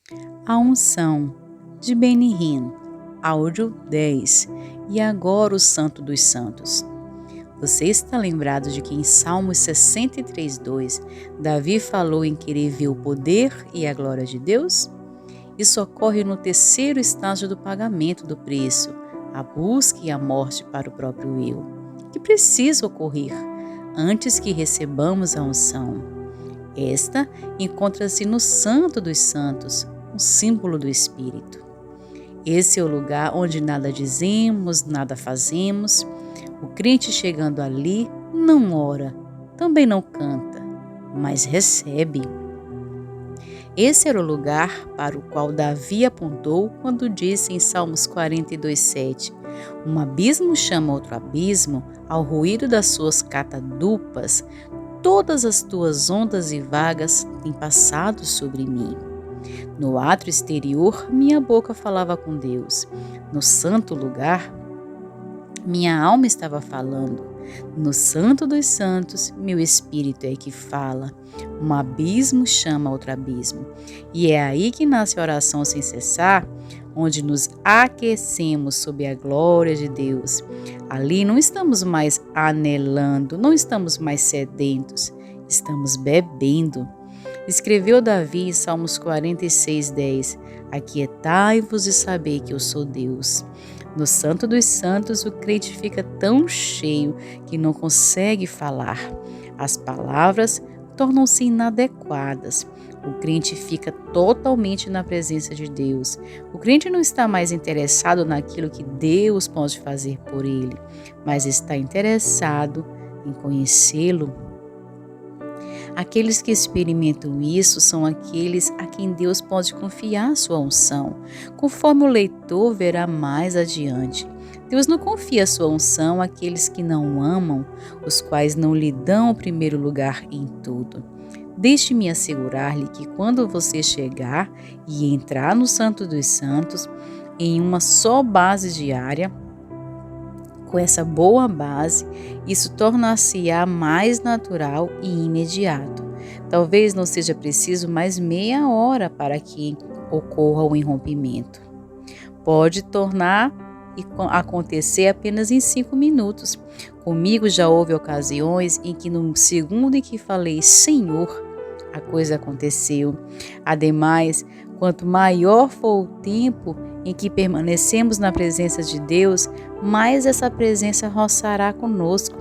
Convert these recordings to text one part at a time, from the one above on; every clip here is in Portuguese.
A unção de Benihim, áudio 10. E agora o Santo dos Santos. Você está lembrado de que em Salmos 63:2, Davi falou em querer ver o poder e a glória de Deus? Isso ocorre no terceiro estágio do pagamento do preço, a busca e a morte para o próprio eu, que precisa ocorrer antes que recebamos a unção. Esta encontra-se no Santo dos Santos, um símbolo do Espírito. Esse é o lugar onde nada dizemos, nada fazemos. O crente chegando ali não ora, também não canta, mas recebe. Esse era o lugar para o qual Davi apontou quando disse em Salmos 42:7: um abismo chama outro abismo, ao ruído das suas catadupas, todas as tuas ondas e vagas têm passado sobre mim. No átrio exterior, minha boca falava com Deus. No santo lugar, minha alma estava falando. No Santo dos Santos, meu espírito é que fala. Um abismo chama outro abismo. E é aí que nasce a oração sem cessar, onde nos aquecemos sob a glória de Deus. Ali não estamos mais anelando, não estamos mais sedentos, estamos bebendo. Escreveu Davi em Salmos 46:10: aquietai-vos e sabei que eu sou Deus. No Santo dos Santos, o crente fica tão cheio que não consegue falar. As palavras tornam-se inadequadas. O crente fica totalmente na presença de Deus. O crente não está mais interessado naquilo que Deus pode fazer por ele, mas está interessado em conhecê-lo. Aqueles que experimentam isso são aqueles a quem Deus pode confiar sua unção, conforme o leitor verá mais adiante. Deus não confia sua unção àqueles que não o amam, os quais não lhe dão o primeiro lugar em tudo. Deixe-me assegurar-lhe que quando você chegar e entrar no Santo dos Santos, em uma só base diária, com essa boa base, isso tornar-se-á mais natural e imediato. Talvez não seja preciso mais meia hora para que ocorra o irrompimento. Pode tornar e acontecer apenas em 5 minutos. Comigo já houve ocasiões em que no segundo em que falei Senhor, a coisa aconteceu. Ademais, quanto maior for o tempo em que permanecemos na presença de Deus, mais essa presença roçará conosco.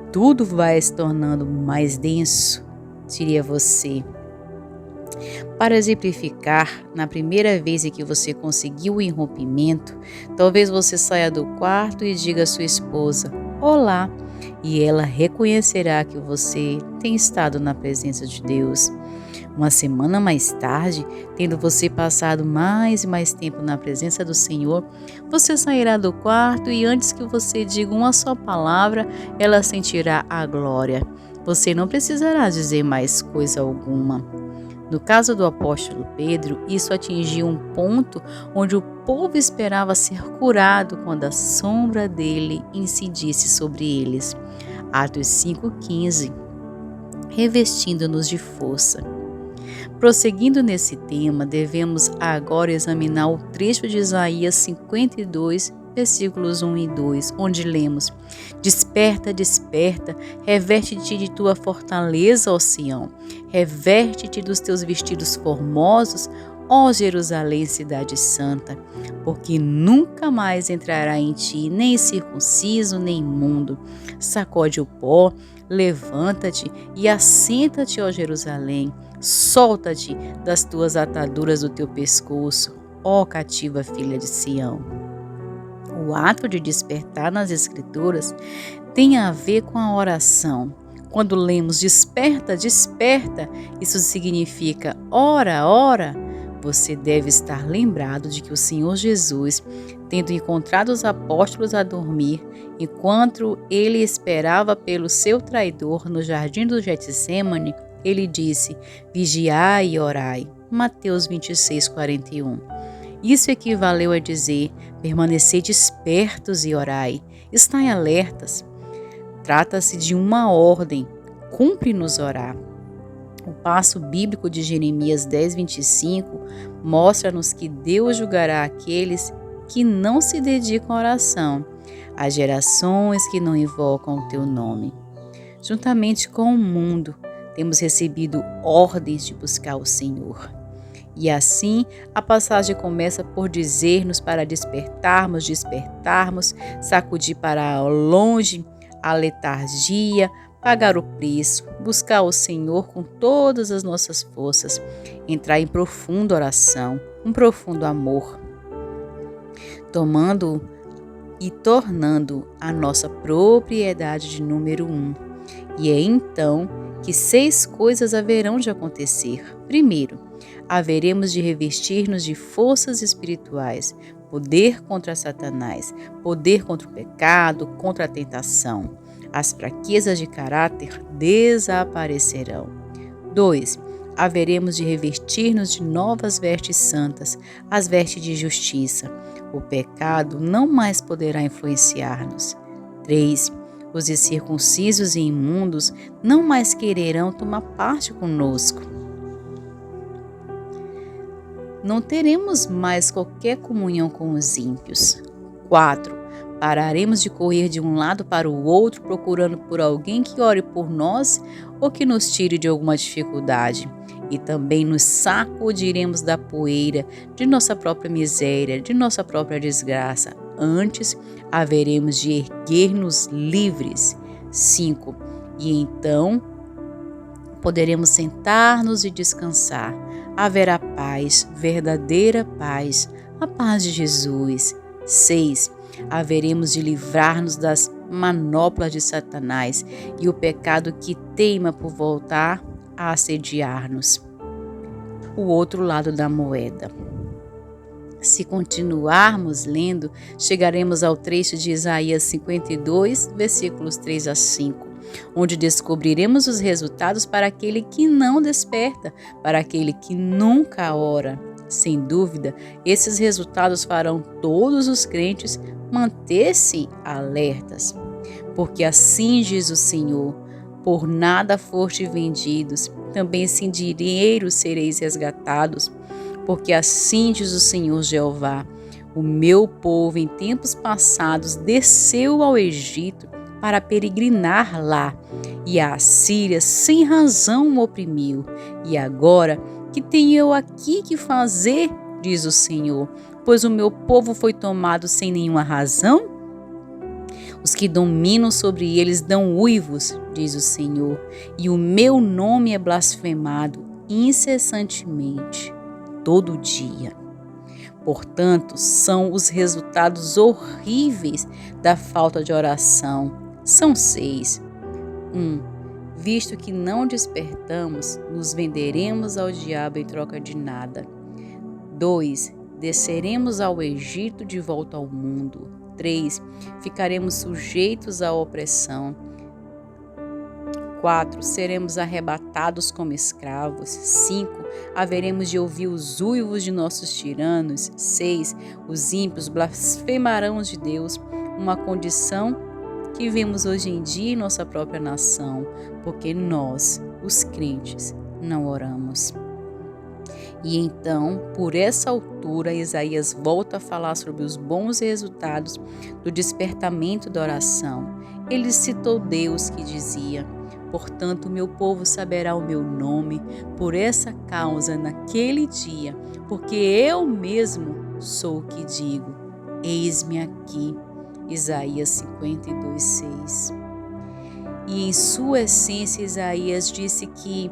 Tudo vai se tornando mais denso, diria você. Para exemplificar, na primeira vez em que você conseguiu o irrompimento, talvez você saia do quarto e diga à sua esposa, olá, e ela reconhecerá que você tem estado na presença de Deus. Uma semana mais tarde, tendo você passado mais e mais tempo na presença do Senhor, você sairá do quarto e antes que você diga uma só palavra, ela sentirá a glória. Você não precisará dizer mais coisa alguma. No caso do apóstolo Pedro, isso atingiu um ponto onde o povo esperava ser curado quando a sombra dele incidisse sobre eles. Atos 5:15, revestindo-nos de força. Prosseguindo nesse tema, devemos agora examinar o trecho de Isaías 52, versículos 1 e 2, onde lemos: desperta, desperta, reverte-te de tua fortaleza, ó Sião, reverte-te dos teus vestidos formosos, ó Jerusalém, cidade santa, porque nunca mais entrará em ti nem circunciso, nem imundo. Sacode o pó, levanta-te e assenta-te, ó Jerusalém. Solta-te das tuas ataduras do teu pescoço, ó cativa filha de Sião. O ato de despertar nas Escrituras tem a ver com a oração. Quando lemos desperta, desperta, isso significa ora, ora. Você deve estar lembrado de que o Senhor Jesus, tendo encontrado os apóstolos a dormir, enquanto ele esperava pelo seu traidor no jardim do Getsêmani, ele disse, vigiai e orai. Mateus 26:41. Isso equivaleu a dizer, permanecei despertos e orai. Estai alertas. Trata-se de uma ordem. Cumpre-nos orar. O passo bíblico de Jeremias 10:25 mostra-nos que Deus julgará aqueles que não se dedicam à oração, as gerações que não invocam o teu nome. Juntamente com o mundo, temos recebido ordens de buscar o Senhor. E assim, a passagem começa por dizer-nos para despertarmos, sacudir para longe a letargia, pagar o preço, buscar o Senhor com todas as nossas forças, entrar em profunda oração, um profundo amor, tomando e tornando a nossa propriedade de número 1. E é então que 6 coisas haverão de acontecer. Primeiro, haveremos de revestir-nos de forças espirituais, poder contra Satanás, poder contra o pecado, contra a tentação. As fraquezas de caráter desaparecerão. 2. Haveremos de revestir-nos de novas vestes santas, as vestes de justiça. O pecado não mais poderá influenciar-nos. 3. Os incircuncisos e imundos não mais quererão tomar parte conosco. Não teremos mais qualquer comunhão com os ímpios. 4. Pararemos de correr de um lado para o outro procurando por alguém que ore por nós ou que nos tire de alguma dificuldade. E também nos sacudiremos da poeira de nossa própria miséria, de nossa própria desgraça. Antes, haveremos de erguer-nos livres. 5. E então, poderemos sentar-nos e descansar. Haverá paz, verdadeira paz, a paz de Jesus. 6. Haveremos de livrar-nos das manoplas de Satanás e o pecado que teima por voltar a assediar-nos. O outro lado da moeda. Se continuarmos lendo, chegaremos ao trecho de Isaías 52, versículos 3 a 5, onde descobriremos os resultados para aquele que não desperta, para aquele que nunca ora. Sem dúvida, esses resultados farão todos os crentes manter-se alertas. Porque assim diz o Senhor: por nada foste vendidos, também sem dinheiro sereis resgatados. Porque assim diz o Senhor Jeová: o meu povo em tempos passados desceu ao Egito para peregrinar lá, e a Assíria sem razão o oprimiu. E agora, que tenho eu aqui que fazer, diz o Senhor, pois o meu povo foi tomado sem nenhuma razão? Os que dominam sobre eles dão uivos, diz o Senhor, e o meu nome é blasfemado incessantemente, todo dia. Portanto, são os resultados horríveis da falta de oração. São 6. 1. Visto que não despertamos, nos venderemos ao diabo em troca de nada. 2. Desceremos ao Egito de volta ao mundo. 3. Ficaremos sujeitos à opressão. 4. Seremos arrebatados como escravos. 5. Haveremos de ouvir os uivos de nossos tiranos. 6. Os ímpios blasfemarão de Deus, uma condição que vemos hoje em dia em nossa própria nação, porque nós, os crentes, não oramos. E então, por essa altura, Isaías volta a falar sobre os bons resultados do despertamento da oração. Ele citou Deus que dizia: portanto, meu povo saberá o meu nome por essa causa naquele dia, porque eu mesmo sou o que digo. Eis-me aqui. Isaías 52:6. E em sua essência, Isaías disse que,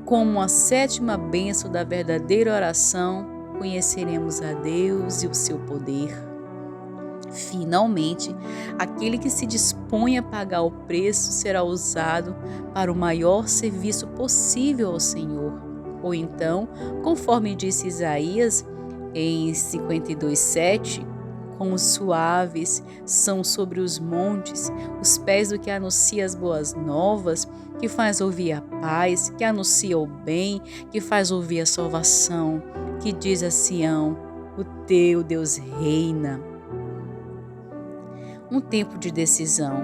como a 7ª bênção da verdadeira oração, conheceremos a Deus e o seu poder. Finalmente, aquele que se dispõe a pagar o preço será usado para o maior serviço possível ao Senhor. Ou então, conforme disse Isaías em 52:7, como suaves são sobre os montes os pés do que anuncia as boas novas, que faz ouvir a paz, que anuncia o bem, que faz ouvir a salvação, que diz a Sião: o teu Deus reina. Um tempo de decisão.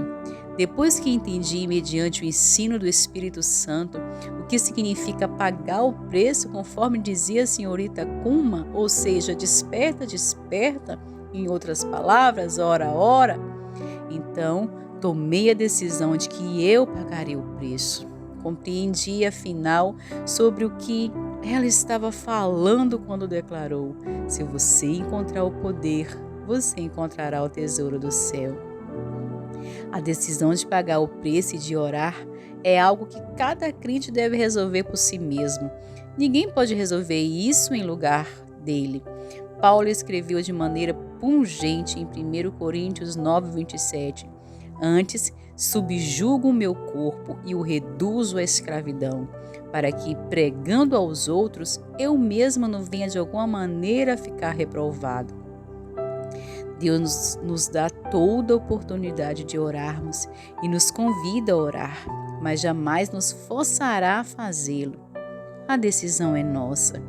Depois que entendi, mediante o ensino do Espírito Santo, o que significa pagar o preço, conforme dizia a senhorita Kuma, ou seja, desperta, desperta, em outras palavras, ora, ora. Então, tomei a decisão de que eu pagaria o preço. Compreendi, afinal, sobre o que ela estava falando quando declarou: se você encontrar o poder, você encontrará o tesouro do céu. A decisão de pagar o preço e de orar é algo que cada crente deve resolver por si mesmo. Ninguém pode resolver isso em lugar dele. Paulo escreveu de maneira pungente em 1 Coríntios 9:27. Antes, subjugo o meu corpo e o reduzo à escravidão, para que, pregando aos outros, eu mesma não venha de alguma maneira a ficar reprovado. Deus nos dá toda a oportunidade de orarmos e nos convida a orar, mas jamais nos forçará a fazê-lo. A decisão é nossa.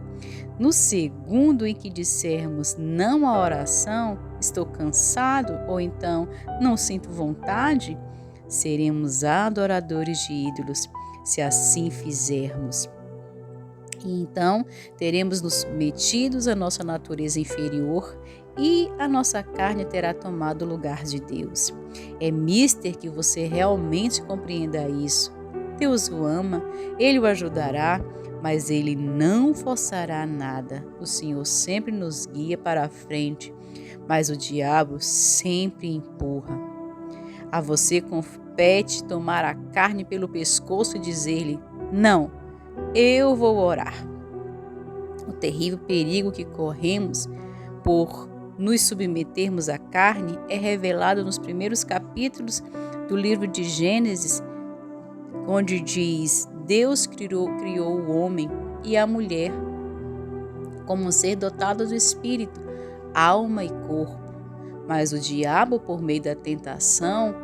No segundo em que dissermos não à oração, estou cansado, ou então não sinto vontade, seremos adoradores de ídolos, se assim fizermos. E então teremos nos submetidos à nossa natureza inferior e a nossa carne terá tomado o lugar de Deus. É mister que você realmente compreenda isso. Deus o ama, Ele o ajudará, mas Ele não forçará nada. O Senhor sempre nos guia para a frente, mas o diabo sempre empurra. A você compete tomar a carne pelo pescoço e dizer-lhe: não, eu vou orar. O terrível perigo que corremos por nos submetermos à carne é revelado nos primeiros capítulos do livro de Gênesis, onde diz: Deus criou o homem e a mulher como um ser dotado do espírito, alma e corpo. Mas o diabo, por meio da tentação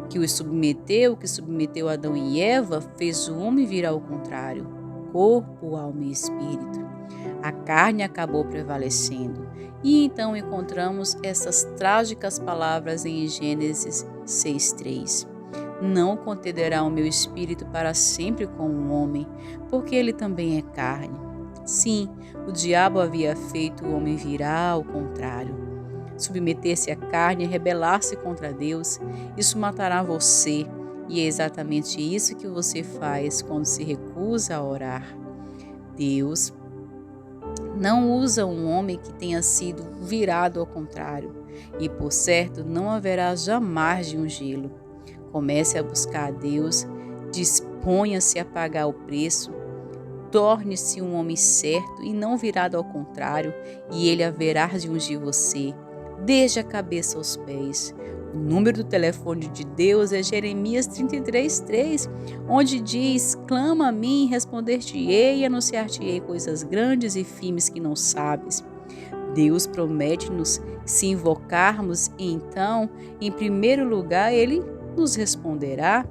que submeteu Adão e Eva, fez o homem virar ao contrário, corpo, alma e espírito. A carne acabou prevalecendo. E então encontramos essas trágicas palavras em Gênesis 6:3. Não contenderá o meu espírito para sempre com o homem, porque ele também é carne. Sim, o diabo havia feito o homem virar ao contrário. Submeter-se à carne e rebelar-se contra Deus, isso matará você. E é exatamente isso que você faz quando se recusa a orar. Deus não usa um homem que tenha sido virado ao contrário, e por certo não haverá jamais de ungí-lo. Comece a buscar a Deus, disponha-se a pagar o preço, torne-se um homem certo e não virado ao contrário, e Ele haverá de ungir você, desde a cabeça aos pés. O número do telefone de Deus é Jeremias 33:3, onde diz: clama a mim, responder-te-ei e anunciar-te-ei coisas grandes e firmes que não sabes. Deus promete-nos que se invocarmos, então, em primeiro lugar, Ele nos responderá,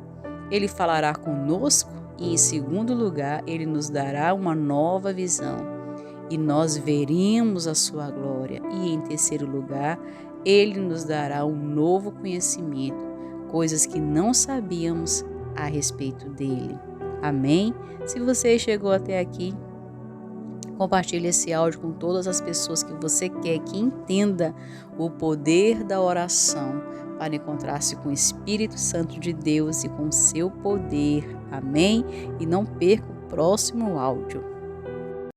Ele falará conosco e, em segundo lugar, Ele nos dará uma nova visão e nós veremos a sua glória. E, em terceiro lugar, Ele nos dará um novo conhecimento, coisas que não sabíamos a respeito dele. Amém? Se você chegou até aqui, compartilhe esse áudio com todas as pessoas que você quer que entenda o poder da oração para encontrar-se com o Espírito Santo de Deus e com o seu poder. Amém? E não perca o próximo áudio.